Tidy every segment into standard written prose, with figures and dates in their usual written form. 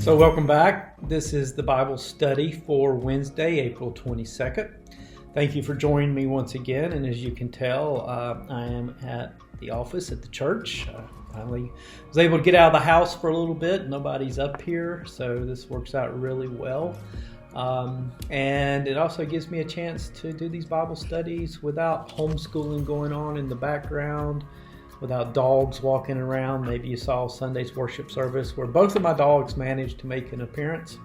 So welcome back. This is the Bible study for Wednesday, April 22nd. Thank you for joining me once again. And as you can tell, I am at the office at the church. Finally was able to get out of the house for a little bit. Nobody's up here, so this works out really well. And it also gives me a chance to do these Bible studies without homeschooling going on in the background, without dogs walking around. Maybe you saw Sunday's worship service where both of my dogs managed to make an appearance.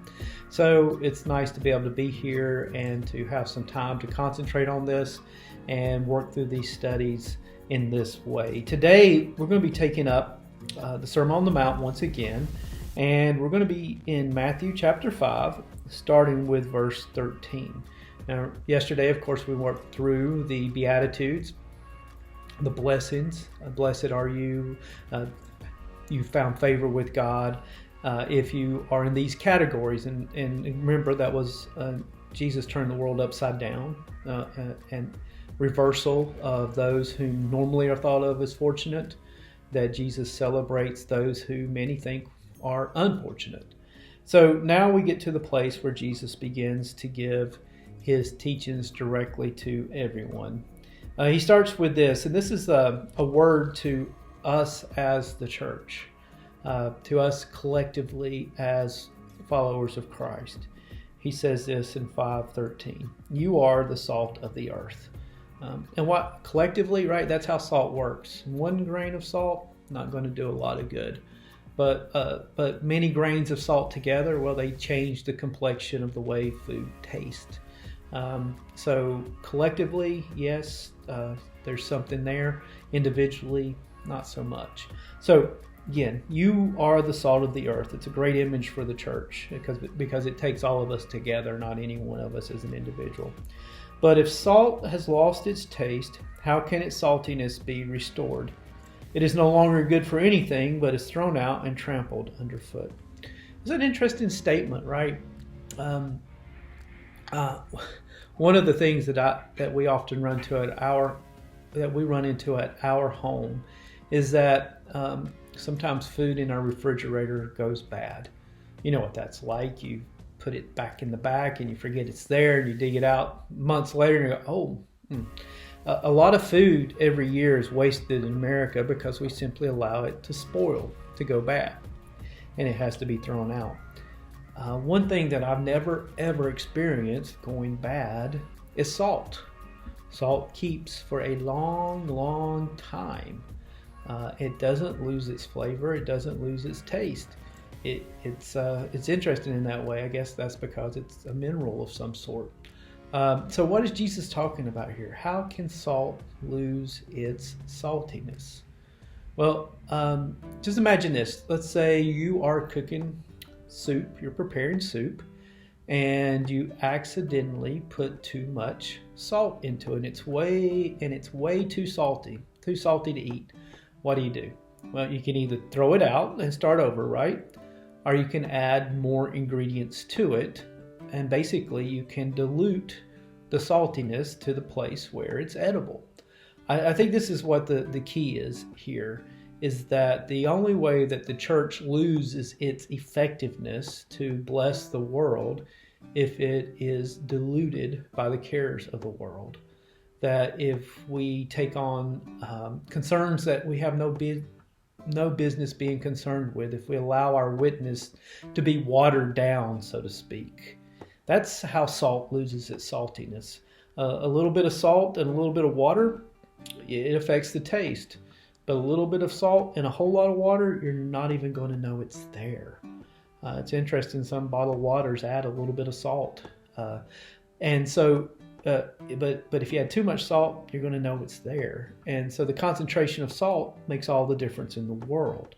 So it's nice to be able to be here and to have some time to concentrate on this and work through these studies in this way. Today, we're going to be taking up the Sermon on the Mount once again, and we're going to be in Matthew chapter 5, starting with verse 13. Now, yesterday, of course, we worked through the Beatitudes, the blessings. Blessed are you. You found favor with God. If you are in these categories, and remember that was Jesus turned the world upside down, and reversal of those who normally are thought of as fortunate, that Jesus celebrates those who many think are unfortunate. So now we get to the place where Jesus begins to give his teachings directly to everyone. He starts with this, and this is a word to us as the church, to us collectively as followers of Christ. He says this in 5:13. You are the salt of the earth. And what collectively, right? That's how salt works. One grain of salt, not going to do a lot of good. But many grains of salt together, well, they change the complexion of the way food tastes. So collectively, yes, there's something there. Individually, not so much. So again, you are the salt of the earth. It's a great image for the church because it takes all of us together, not any one of us as an individual. But if salt has lost its taste, how can its saltiness be restored? It is no longer good for anything, but is thrown out and trampled underfoot. It's an interesting statement, right? One of the things that we often run into at our home is that sometimes food in our refrigerator goes bad. You know what that's like. You put it back in the back and you forget it's there, and you dig it out months later and you go, A lot of food every year is wasted in America because we simply allow it to spoil, to go bad, and it has to be thrown out. One thing that I've never ever experienced going bad is salt. Salt keeps for a long, long time. It doesn't lose its flavor. It doesn't lose its taste. It's interesting in that way. I guess that's because it's a mineral of some sort. So what is Jesus talking about here? How can salt lose its saltiness? Well, just imagine this. Let's say you are cooking soup, you're preparing soup, and you accidentally put too much salt into it. It's way too salty to eat. What do? Well, you can either throw it out and start over, right? Or you can add more ingredients to it, and basically you can dilute the saltiness to the place where it's edible. I think this is what the key is here, is that the only way that the church loses its effectiveness to bless the world if it is diluted by the cares of the world. That if we take on concerns that we have no business being concerned with, if we allow our witness to be watered down, so to speak, that's how salt loses its saltiness. A little bit of salt and a little bit of water, it affects the taste. But a little bit of salt and a whole lot of water, you're not even going to know it's there. It's interesting, some bottled waters add a little bit of salt. But if you add too much salt, you're going to know it's there. And so the concentration of salt makes all the difference in the world.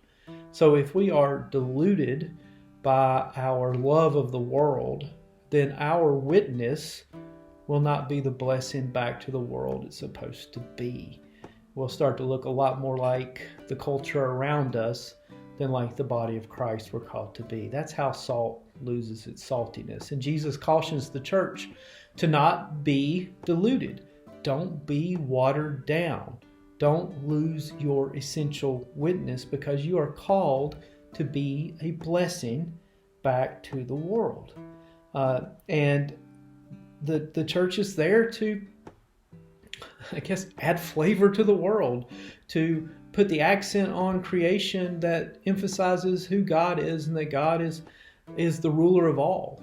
So if we are diluted by our love of the world, then our witness will not be the blessing back to the world it's supposed to be. We'll start to look a lot more like the culture around us than like the body of Christ we're called to be. That's how salt loses its saltiness. And Jesus cautions the church to not be diluted. Don't be watered down. Don't lose your essential witness, because you are called to be a blessing back to the world. And the church is there to, I guess, add flavor to the world, to put the accent on creation that emphasizes who God is and that God is the ruler of all.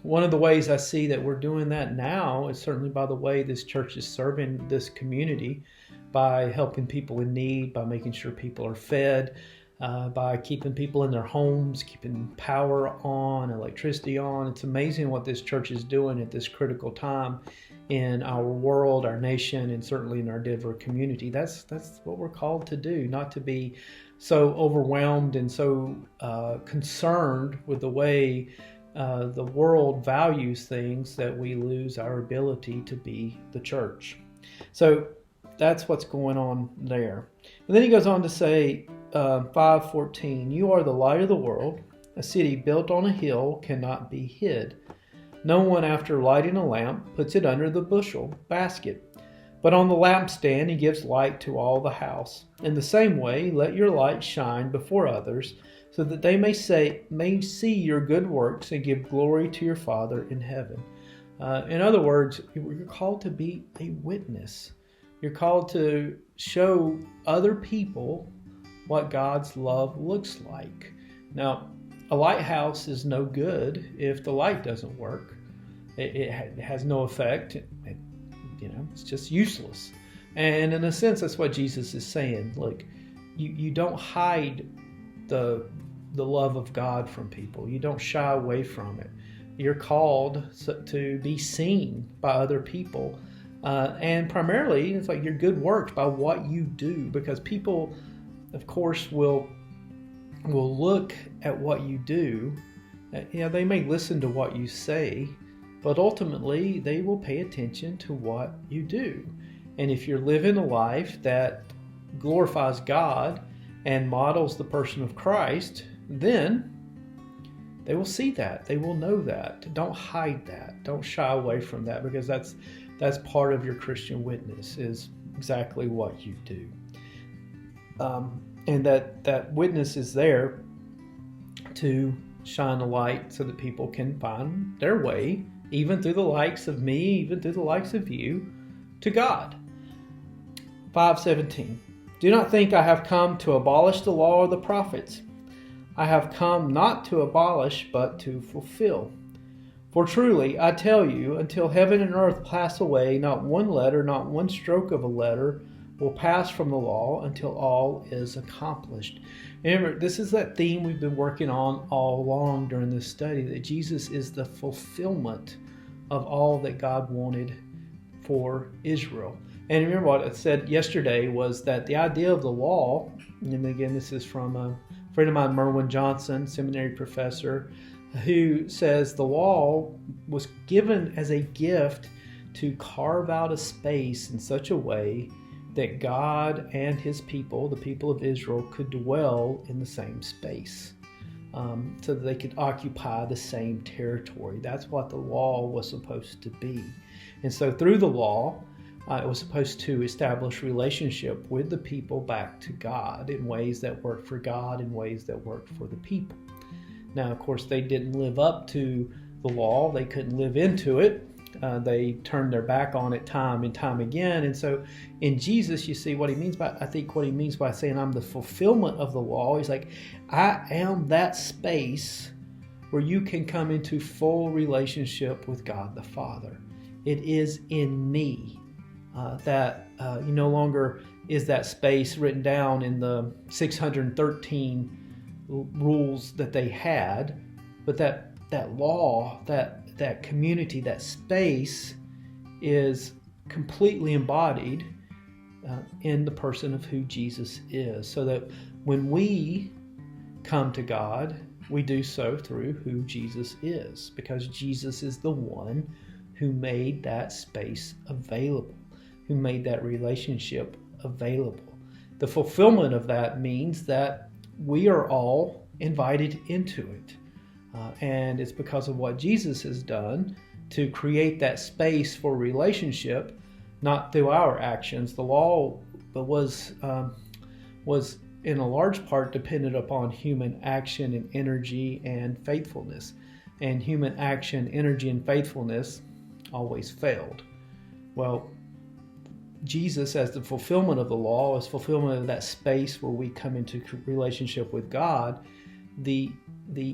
One of the ways I see that we're doing that now is certainly by the way this church is serving this community, by helping people in need, by making sure people are fed, by keeping people in their homes, keeping power on, electricity on. It's amazing what this church is doing at this critical time in our world, our nation, and certainly in our Denver community. That's what we're called to do, not to be so overwhelmed and so concerned with the way the world values things that we lose our ability to be the church. So that's what's going on there. And then he goes on to say, 5:14, you are the light of the world. A city built on a hill cannot be hid. No one, after lighting a lamp, puts it under the bushel basket, but on the lampstand he gives light to all the house. In the same way, let your light shine before others, so that they may see your good works and give glory to your Father in heaven. In other words, you're called to be a witness. You're called to show other people what God's love looks like. Now, a lighthouse is no good if the light doesn't work. It has no effect. It's just useless. And in a sense, that's what Jesus is saying. Look, you don't hide the love of God from people. You don't shy away from it. You're called to be seen by other people. And primarily, it's like your good works by what you do, because people, of course, will look at what you do. They may listen to what you say, but ultimately they will pay attention to what you do. And if you're living a life that glorifies God and models the person of Christ, then they will see that. They will know that. Don't hide that. Don't shy away from that, because that's part of your Christian witness, is exactly what you do. And that witness is there to shine a light so that people can find their way, even through the likes of me, even through the likes of you, to God. 5:17. Do not think I have come to abolish the law or the prophets. I have come not to abolish, but to fulfill. For truly, I tell you, until heaven and earth pass away, not one letter, not one stroke of a letter will pass from the law until all is accomplished. Remember, this is that theme we've been working on all along during this study, that Jesus is the fulfillment of all that God wanted for Israel. And remember what I said yesterday was that the idea of the law, and again, this is from a friend of mine, Merwin Johnson, seminary professor, who says the law was given as a gift to carve out a space in such a way that God and his people, the people of Israel, could dwell in the same space, so that they could occupy the same territory. That's what the law was supposed to be. And so through the law, it was supposed to establish relationship with the people back to God in ways that worked for God, in ways that worked for the people. Now, of course, they didn't live up to the law. They couldn't live into it. They turned their back on it time and time again. And so in Jesus, you see what he means by, I think what he means by saying I'm the fulfillment of the law. He's like, I am that space where you can come into full relationship with God the Father. It is in me that you no longer is that space written down in the 613 rules that they had, but that law, that community, that space is completely embodied in the person of who Jesus is. So that when we come to God, we do so through who Jesus is, because Jesus is the one who made that space available, who made that relationship available. The fulfillment of that means that we are all invited into it. And it's because of what Jesus has done to create that space for relationship, not through our actions. The law was in a large part depended upon human action and energy and faithfulness. And human action, energy, and faithfulness always failed. Well, Jesus, as the fulfillment of the law, as fulfillment of that space where we come into relationship with God, the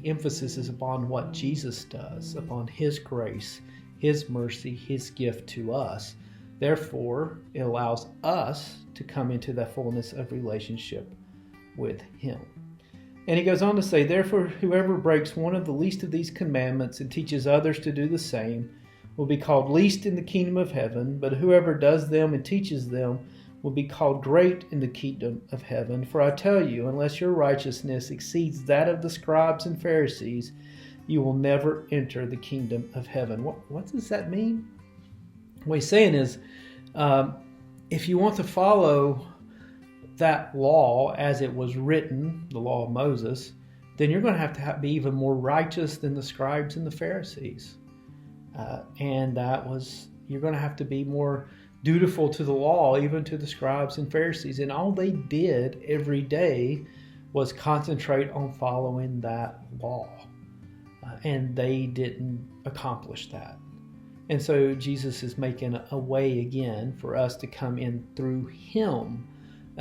emphasis is upon what Jesus does, upon His grace, His mercy, His gift to us. Therefore, it allows us to come into the fullness of relationship with Him. And he goes on to say, therefore, whoever breaks one of the least of these commandments and teaches others to do the same will be called least in the kingdom of heaven, but whoever does them and teaches them will be called great in the kingdom of heaven. For I tell you, unless your righteousness exceeds that of the scribes and Pharisees, you will never enter the kingdom of heaven. What does that mean? What he's saying is, if you want to follow that law as it was written, the law of Moses, then you're going to have to be even more righteous than the scribes and the Pharisees. And you're going to have to be more dutiful to the law, even to the scribes and Pharisees. And all they did every day was concentrate on following that law. And they didn't accomplish that. And so Jesus is making a way again for us to come in through Him,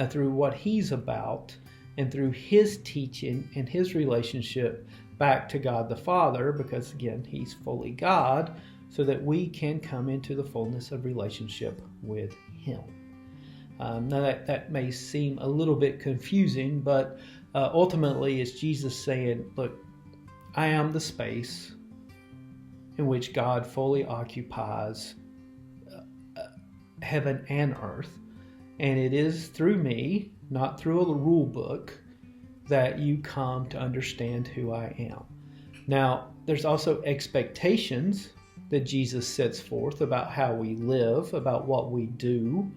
through what He's about, and through His teaching and His relationship back to God the Father, because again, He's fully God, so that we can come into the fullness of relationship with Him. Now that may seem a little bit confusing, but ultimately it's Jesus saying, look, I am the space in which God fully occupies heaven and earth. And it is through me, not through a rule book, that you come to understand who I am. Now, there's also expectations that Jesus sets forth about how we live, about what we do,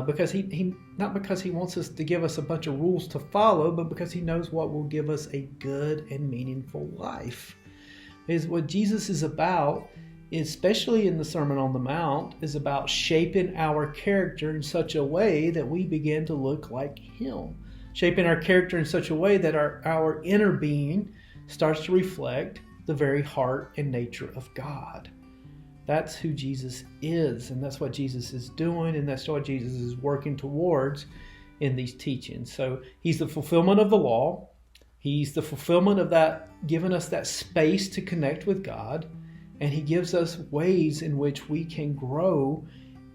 because he not because He wants us to give us a bunch of rules to follow, but because He knows what will give us a good and meaningful life. Is what Jesus is about, especially in the Sermon on the Mount, is about shaping our character in such a way that we begin to look like Him. Shaping our character in such a way that our inner being starts to reflect the very heart and nature of God. That's who Jesus is, and that's what Jesus is doing, and that's what Jesus is working towards in these teachings. So He's the fulfillment of the law. He's the fulfillment of that, giving us that space to connect with God. And He gives us ways in which we can grow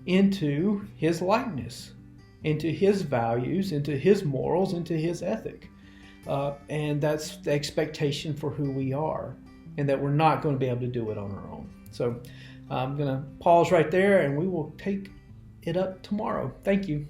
into His likeness, into His values, into His morals, into His ethic. And that's the expectation for who we are, and that we're not going to be able to do it on our own. So I'm going to pause right there, and we will take it up tomorrow. Thank you.